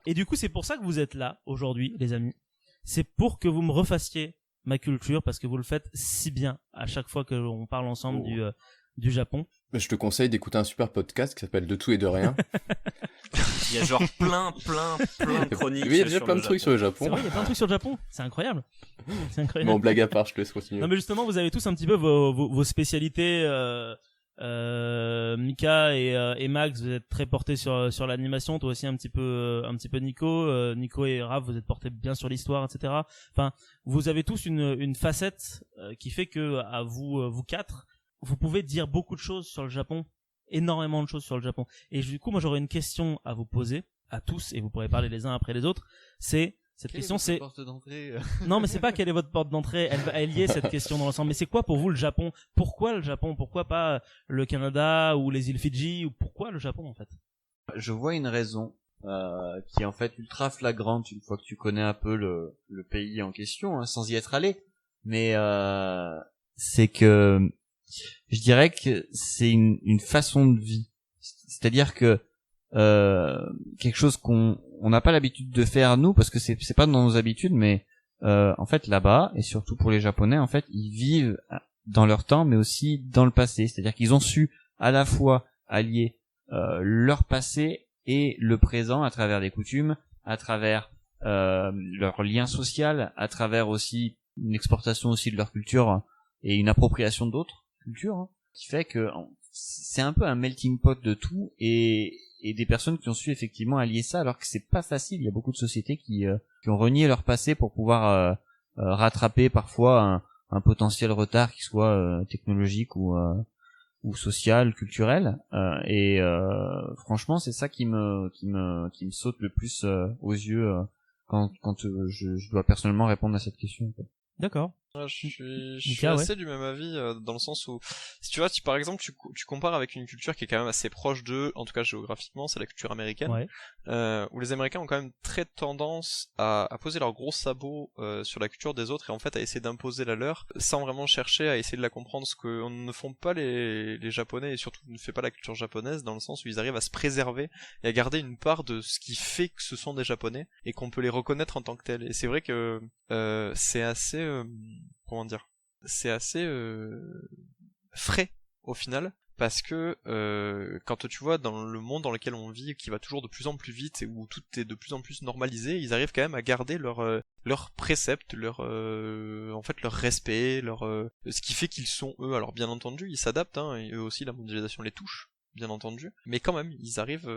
Et du coup, c'est pour ça que vous êtes là aujourd'hui, les amis. C'est pour que vous me refassiez ma culture, parce que vous le faites si bien à chaque fois que l'on parle ensemble du Japon. Mais je te conseille d'écouter un super podcast qui s'appelle De tout et de rien. Il y a genre plein de chroniques. Oui, il y a déjà plein de trucs sur le Japon. C'est vrai, il y a plein de trucs sur le Japon. C'est incroyable. Bon, blague à part, je te laisse continuer. Non, mais justement, vous avez tous un petit peu vos spécialités. Mika et Max, vous êtes très portés sur l'animation. Toi aussi un petit peu Nico. Nico et Raph, vous êtes portés bien sur l'histoire, etc. Enfin, vous avez tous une facette qui fait que à vous quatre, vous pouvez dire beaucoup de choses sur le Japon, énormément de choses sur le Japon. Et du coup, moi, j'aurais une question à vous poser à tous, et vous pourrez parler les uns après les autres. Cette question, c'est porte d'entrée. non, mais c'est pas quelle est votre porte d'entrée. Elle y est, cette question dans l'ensemble. Mais c'est quoi pour vous le Japon? Pourquoi le Japon? Pourquoi pas le Canada ou les îles Fidji? Ou pourquoi le Japon en fait? Je vois une raison qui est en fait ultra flagrante une fois que tu connais un peu le pays en question, hein, sans y être allé. Mais c'est que je dirais que c'est une façon de vie. C'est-à-dire que quelque chose qu'on n'a pas l'habitude de faire nous, parce que c'est pas dans nos habitudes, mais en fait là-bas, et surtout pour les Japonais, en fait ils vivent dans leur temps mais aussi dans le passé. C'est-à-dire qu'ils ont su à la fois allier leur passé et le présent à travers des coutumes, à travers leur lien social, à travers aussi une exportation aussi de leur culture et une appropriation d'autres cultures, hein, qui fait que c'est un peu un melting pot de tout, et des personnes qui ont su effectivement allier ça, alors que c'est pas facile. Il y a beaucoup de sociétés qui ont renié leur passé pour pouvoir rattraper parfois un potentiel retard, qui soit technologique ou social, culturel, et franchement c'est ça qui me saute le plus aux yeux quand je dois personnellement répondre à cette question. D'accord. Je suis Mika, assez du même avis dans le sens où si tu vois, par exemple tu compares avec une culture qui est quand même assez proche d'eux, en tout cas géographiquement, c'est la culture américaine, Ouais. où les Américains ont quand même très tendance à poser leurs gros sabots sur la culture des autres et en fait à essayer d'imposer la leur sans vraiment chercher à essayer de la comprendre, ce que ne font pas les Japonais, et surtout ne fait pas la culture japonaise, dans le sens où ils arrivent à se préserver et à garder une part de ce qui fait que ce sont des Japonais et qu'on peut les reconnaître en tant que tels. Et c'est vrai que c'est assez comment dire, c'est assez frais au final, parce que quand tu vois dans le monde dans lequel on vit, qui va toujours de plus en plus vite et où tout est de plus en plus normalisé, ils arrivent quand même à garder leurs préceptes, en fait leur respect, ce qui fait qu'ils sont eux. Alors bien entendu ils s'adaptent, hein, et eux aussi la mondialisation les touche, bien entendu, mais quand même ils arrivent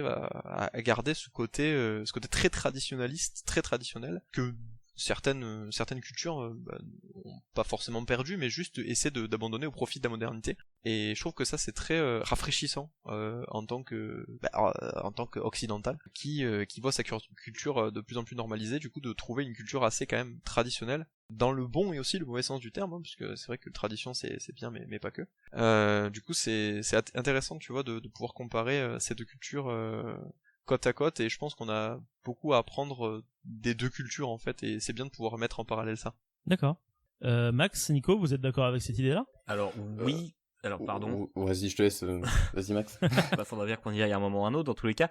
à garder ce côté très traditionnaliste, très traditionnel, que certaines cultures ont pas forcément perdu, mais juste essaient d'abandonner au profit de la modernité. Et je trouve que ça c'est très rafraîchissant en tant qu'occidental qui voit sa culture de plus en plus normalisée, du coup de trouver une culture assez quand même traditionnelle, dans le bon et aussi le mauvais sens du terme, hein, parce que c'est vrai que tradition c'est bien, mais pas que. Du coup c'est intéressant, tu vois, de pouvoir comparer ces deux cultures côte à côte, et je pense qu'on a beaucoup à apprendre des deux cultures en fait, et c'est bien de pouvoir mettre en parallèle ça. D'accord. Max, Nico, vous êtes d'accord avec cette idée-là? Alors oui. Alors pardon. Vas-y, je te laisse. Vas-y, Max. Bah, faudra bien qu'on y aille à un moment ou à un autre, dans tous les cas.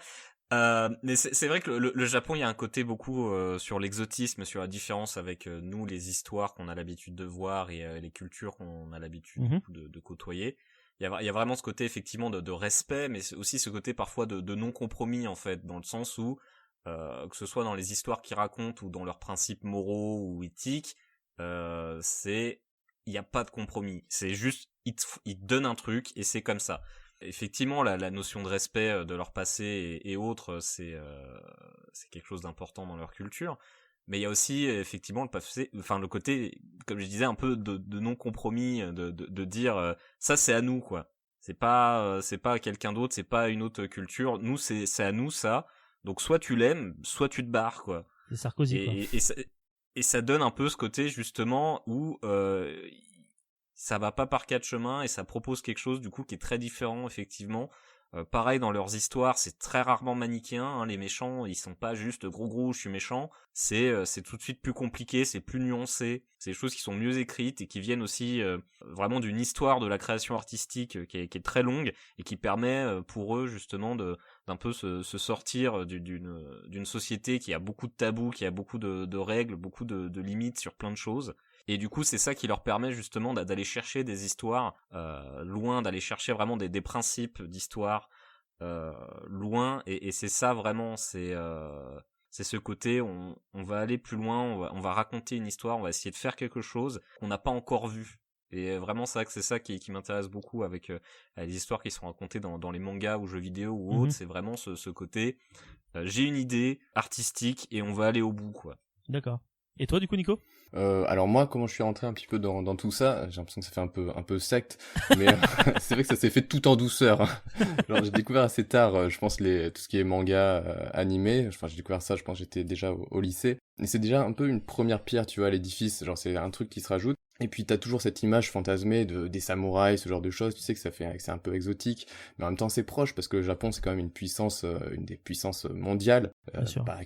Mais c'est vrai que le Japon, il y a un côté beaucoup sur l'exotisme, sur la différence avec nous, les histoires qu'on a l'habitude de voir et les cultures qu'on a l'habitude de côtoyer. Il y a vraiment ce côté effectivement de respect, mais c'est aussi ce côté parfois de non-compromis en fait, dans le sens où que ce soit dans les histoires qu'ils racontent ou dans leurs principes moraux ou éthiques, il y a pas de compromis. C'est juste ils te donnent un truc et c'est comme ça. Effectivement, la notion de respect de leur passé et autres, c'est quelque chose d'important dans leur culture. Mais il y a aussi effectivement le passé, enfin le côté, comme je disais, un peu de non-compromis, de dire ça c'est à nous quoi. C'est pas à quelqu'un d'autre, c'est pas à une autre culture. Nous c'est à nous ça. Donc soit tu l'aimes, soit tu te barres quoi. C'est Sarkozy quoi. Et ça donne un peu ce côté justement où ça va pas par quatre chemins et ça propose quelque chose du coup qui est très différent effectivement Pareil dans leurs histoires, c'est très rarement manichéen, hein, les méchants, ils sont pas juste gros je suis méchant, c'est tout de suite plus compliqué, c'est plus nuancé, c'est des choses qui sont mieux écrites et qui viennent aussi vraiment d'une histoire de la création artistique qui est très longue et qui permet pour eux justement d'un peu se sortir d'une société qui a beaucoup de tabous, qui a beaucoup de règles, beaucoup de limites sur plein de choses. Et du coup, c'est ça qui leur permet justement d'aller chercher des histoires loin, d'aller chercher vraiment des principes d'histoire loin. Et c'est ça vraiment, c'est ce côté, on va aller plus loin, on va raconter une histoire, on va essayer de faire quelque chose qu'on n'a pas encore vu. Et vraiment, c'est vrai que c'est ça qui m'intéresse beaucoup avec les histoires qui sont racontées dans les mangas ou jeux vidéo ou autres. C'est vraiment ce côté, j'ai une idée artistique et on va aller au bout, quoi. D'accord. Et toi, du coup, Nico? Alors moi, comment je suis rentré un petit peu dans tout ça, j'ai l'impression que ça fait un peu secte, mais c'est vrai que ça s'est fait tout en douceur. Genre, j'ai découvert assez tard, je pense tout ce qui est manga, animé. Enfin, j'ai découvert ça, je pense, j'étais déjà au lycée. Et c'est déjà un peu une première pierre, tu vois, à l'édifice. Genre, c'est un truc qui se rajoute. Et puis t'as toujours cette image fantasmée des samouraïs, ce genre de choses. Tu sais que c'est un peu exotique, mais en même temps c'est proche parce que le Japon c'est quand même une puissance, une des puissances mondiales,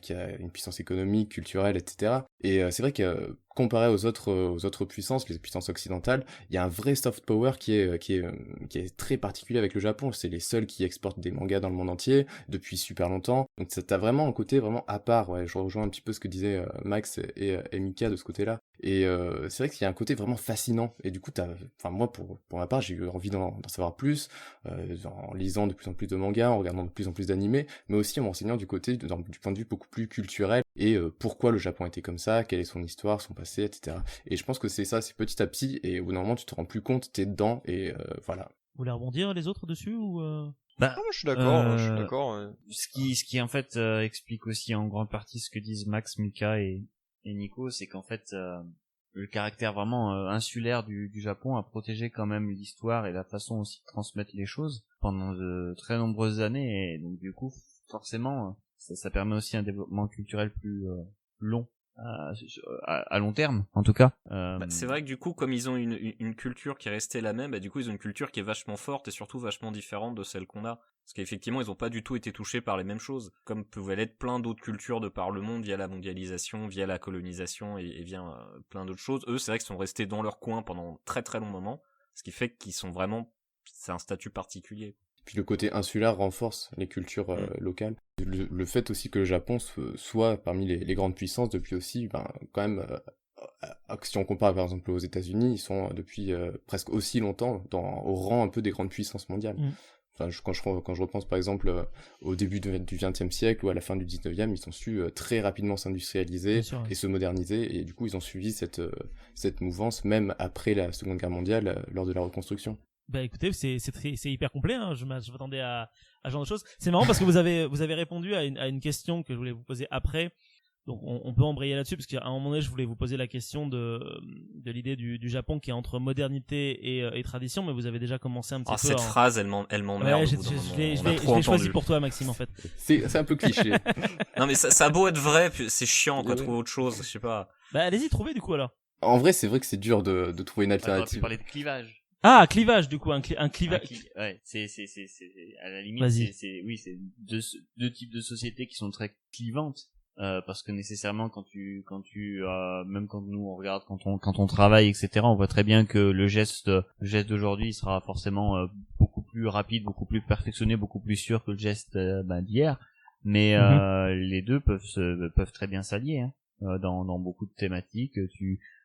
qui a une puissance économique, culturelle, etc. Et c'est vrai que comparé aux autres puissances, les puissances occidentales, il y a un vrai soft power qui est très particulier avec le Japon. C'est les seuls qui exportent des mangas dans le monde entier depuis super longtemps. Donc t'as vraiment un côté vraiment à part. Ouais, je rejoins un petit peu ce que disaient Max et Mika de ce côté-là. Et c'est vrai qu'il y a un côté vraiment fascinant. Et du coup, moi, pour ma part, j'ai eu envie d'en savoir plus, en lisant de plus en plus de mangas, en regardant de plus en plus d'animés, mais aussi en m'enseignant du point de vue beaucoup plus culturel, et pourquoi le Japon était comme ça, quelle est son histoire, son passé, etc. Et je pense que c'est ça, c'est petit à petit, et au bout d'un moment, tu te rends plus compte, t'es dedans, et voilà. Vous voulez rebondir les autres dessus ou Moi, je suis d'accord. Ce qui en fait explique aussi en grande partie ce que disent Max, Mika et Nico, c'est qu'en fait le caractère vraiment insulaire du Japon a protégé quand même l'histoire et la façon aussi de transmettre les choses pendant de très nombreuses années, et donc du coup forcément ça permet aussi un développement culturel plus long à long terme en tout cas. C'est vrai que du coup, comme ils ont une culture qui est restée la même, du coup ils ont une culture qui est vachement forte et surtout vachement différente de celle qu'on a. Parce qu'effectivement, ils ont pas du tout été touchés par les mêmes choses, comme pouvaient l'être plein d'autres cultures de par le monde via la mondialisation, via la colonisation et via plein d'autres choses. Eux, c'est vrai qu'ils sont restés dans leur coin pendant très très long moment, ce qui fait qu'ils sont vraiment, c'est un statut particulier. Puis le côté insulaire renforce les cultures locales. Le fait aussi que le Japon soit parmi les grandes puissances depuis aussi, quand même, si on compare par exemple aux États-Unis, ils sont depuis presque aussi longtemps au rang un peu des grandes puissances mondiales. Enfin, quand je repense par exemple au début du XXe siècle ou à la fin du XIXe, ils ont su très rapidement s'industrialiser et se moderniser, et du coup ils ont suivi cette mouvance même après la Seconde Guerre mondiale lors de la reconstruction. Bah écoutez, c'est hyper complet, hein. Je m'attendais à ce genre de choses. C'est marrant parce que vous avez répondu à une question que je voulais vous poser après. Donc on peut embrayer là-dessus, parce qu'à un moment donné je voulais vous poser la question de l'idée du Japon qui est entre modernité et tradition, mais vous avez déjà commencé un petit peu. Cette phrase elle m'emmerde. Ouais, je l'ai choisi pour toi, Maxime, en fait. C'est un peu cliché. Non mais ça a beau être vrai, c'est chiant quoi, trouver autre chose, je sais pas. Bah allez-y, trouvez du coup alors. En vrai, c'est vrai que c'est dur de trouver une alternative. On va parler de clivage. Ah, clivage, du coup, un clivage. Ouais, c'est à la limite, c'est deux types de sociétés qui sont très clivantes, parce que nécessairement quand tu même quand nous on regarde, quand on travaille, etc., on voit très bien que le geste d'aujourd'hui il sera forcément beaucoup plus rapide, beaucoup plus perfectionné, beaucoup plus sûr que le geste d'hier, mais les deux peuvent très bien s'allier, hein, dans beaucoup de thématiques.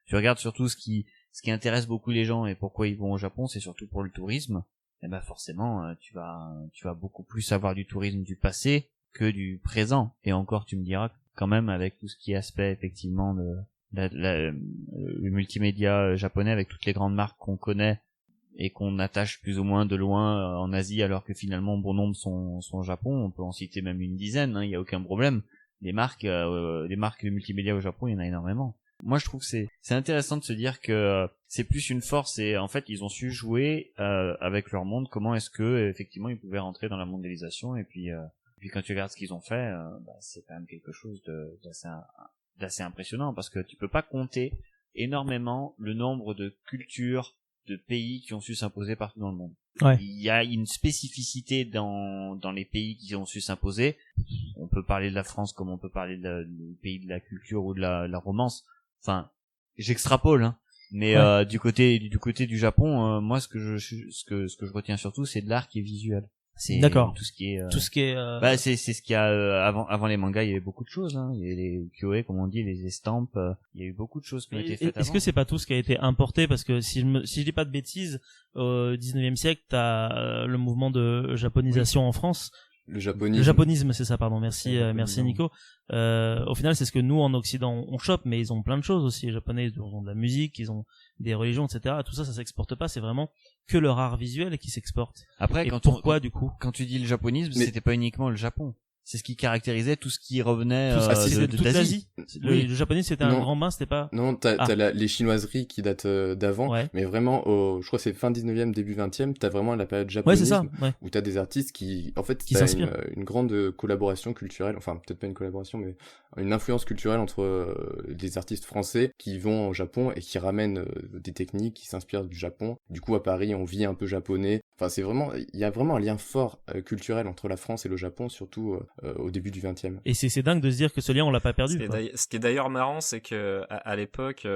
Tu regardes surtout ce qui intéresse beaucoup les gens et pourquoi ils vont au Japon, c'est surtout pour le tourisme. Et forcément, tu vas beaucoup plus avoir du tourisme du passé que du présent. Et encore, tu me diras quand même, avec tout ce qui est aspect effectivement de le multimédia japonais, avec toutes les grandes marques qu'on connaît et qu'on attache plus ou moins de loin en Asie, alors que finalement bon nombre sont au Japon. On peut en citer même une dizaine, hein, il y a aucun problème. Les marques de multimédia au Japon, il y en a énormément. Moi, je trouve que c'est intéressant de se dire que c'est plus une force, et en fait, ils ont su jouer avec leur monde. Comment est-ce que effectivement ils pouvaient rentrer dans la mondialisation, et puis quand tu regardes ce qu'ils ont fait, c'est quand même quelque chose d'assez impressionnant, parce que tu peux pas compter énormément le nombre de cultures, de pays qui ont su s'imposer partout dans le monde. Ouais. Il y a une spécificité dans les pays qui ont su s'imposer. On peut parler de la France comme on peut parler du pays de la culture ou de la romance. Enfin, j'extrapole, hein. Mais Ouais. du côté du Japon, moi ce que je retiens surtout, c'est de l'art qui est visuel. C'est D'accord. tout ce qui est Tout ce qui est bah c'est ce qu'il y a avant les mangas, il y avait beaucoup de choses, hein. Il y avait les ukiyo-e comme on dit, les estampes, il y a eu beaucoup de choses qui ont été faites Est-ce avant. que c'est pas tout ce qui a été importé, parce que si je dis pas de bêtises, au 19e siècle, t'as le mouvement de japonisation en France. Le japonisme. Le japonisme, c'est ça, pardon. Merci, Le merci japonisme. Nico. Au final, c'est ce que nous en Occident on chope, mais ils ont plein de choses aussi. Les Japonais, ils ont de la musique, ils ont des religions, etc. Tout ça, ça s'exporte pas. C'est vraiment que leur art visuel qui s'exporte. Après Et quand pourquoi du coup? quand tu dis le japonisme, Mais- c'était pas uniquement le Japon. C'est ce qui caractérisait tout ce qui revenait Tout ça, c'est de toute l'Asie. Oui. Le japonais, c'était un Non. grand bain, c'était pas. Non, t'as Ah. les chinoiseries qui datent d'avant, Ouais. mais vraiment, je crois que c'est fin 19e, début 20e, t'as vraiment la période Ouais, c'est japonisme, ça. Ouais. où t'as des artistes qui, en fait, Qui t'as s'inspirent. une grande collaboration culturelle, enfin, peut-être pas une collaboration, mais une influence culturelle entre des artistes français qui vont au Japon et qui ramènent des techniques qui s'inspirent du Japon. Du coup, à Paris, on vit un peu japonais. Enfin, il y a vraiment un lien fort culturel entre la France et le Japon, surtout au début du 20e. Et c'est dingue de se dire que ce lien, on l'a pas perdu. quoi. Ce qui est d'ailleurs marrant, c'est que à l'époque,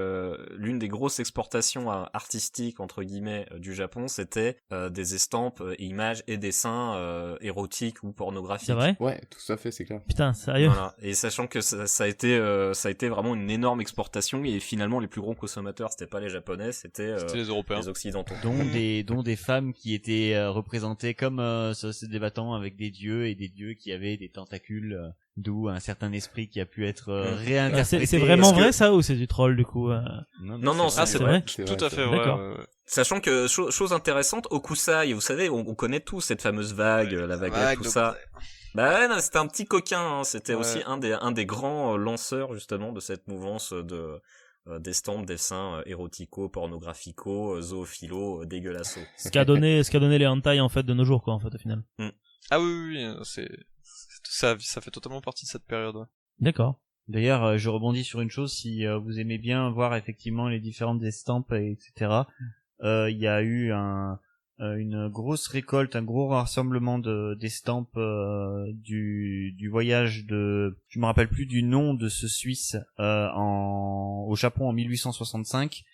l'une des grosses exportations artistiques entre guillemets du Japon, c'était des estampes, images et dessins érotiques ou pornographiques. C'est vrai? Ouais, tout à fait, c'est clair. Putain, sérieux? Voilà. Et sachant que ça a été vraiment une énorme exportation, et finalement les plus gros consommateurs, c'était pas les Japonais, c'était C'était les Européens. les Occidentaux. dont des femmes qui étaient représentées comme se débattant avec des dieux, et des dieux qui avaient des tentacules, d'où un certain esprit qui a pu être réinterprété. C'est vraiment Est-ce que- vrai ça, ou c'est du troll du coup? Non, Ah, c'est vrai? C'est Tout vrai, à fait c'est vrai. D'accord. Sachant que chose intéressante, Okusai, vous savez, on connaît tous cette fameuse vague, la vaguelette, tout ça. Bah ouais, non, c'était un petit coquin, hein. C'était Ouais. aussi un des grands lanceurs justement de cette mouvance d'estampes, dessins érotico, pornographico, zoophilo, dégueulassos. Ce qu'a donné les hentai en fait de nos jours, quoi, en fait, au final. Ah oui, ça fait totalement partie de cette période. Ouais. D'accord. D'ailleurs, je rebondis sur une chose, si vous aimez bien voir effectivement les différentes estampes, etc. Il y a eu une grosse récolte, un gros rassemblement d'estampes du voyage de, je me rappelle plus du nom de ce Suisse au Japon en 1865.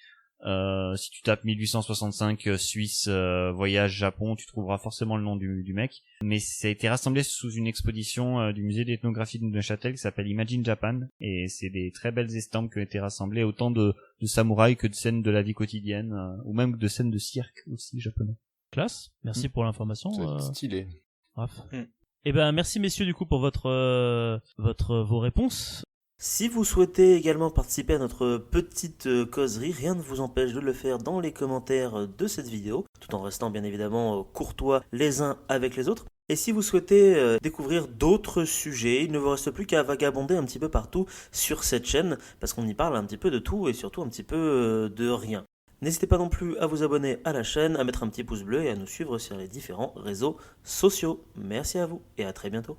Si tu tapes 1865 Suisse voyage Japon, tu trouveras forcément le nom du mec. Mais ça a été rassemblé sous une exposition du musée d'ethnographie de Neuchâtel qui s'appelle Imagine Japan, et c'est des très belles estampes qui ont été rassemblées, autant de samouraïs que de scènes de la vie quotidienne, ou même de scènes de cirque aussi japonais. Classe. Merci pour l'information. C'est stylé. Raph. Mm. Eh ben, merci messieurs du coup pour vos réponses. Si vous souhaitez également participer à notre petite causerie, rien ne vous empêche de le faire dans les commentaires de cette vidéo, tout en restant bien évidemment courtois les uns avec les autres. Et si vous souhaitez découvrir d'autres sujets, il ne vous reste plus qu'à vagabonder un petit peu partout sur cette chaîne, parce qu'on y parle un petit peu de tout et surtout un petit peu de rien. N'hésitez pas non plus à vous abonner à la chaîne, à mettre un petit pouce bleu et à nous suivre sur les différents réseaux sociaux. Merci à vous et à très bientôt.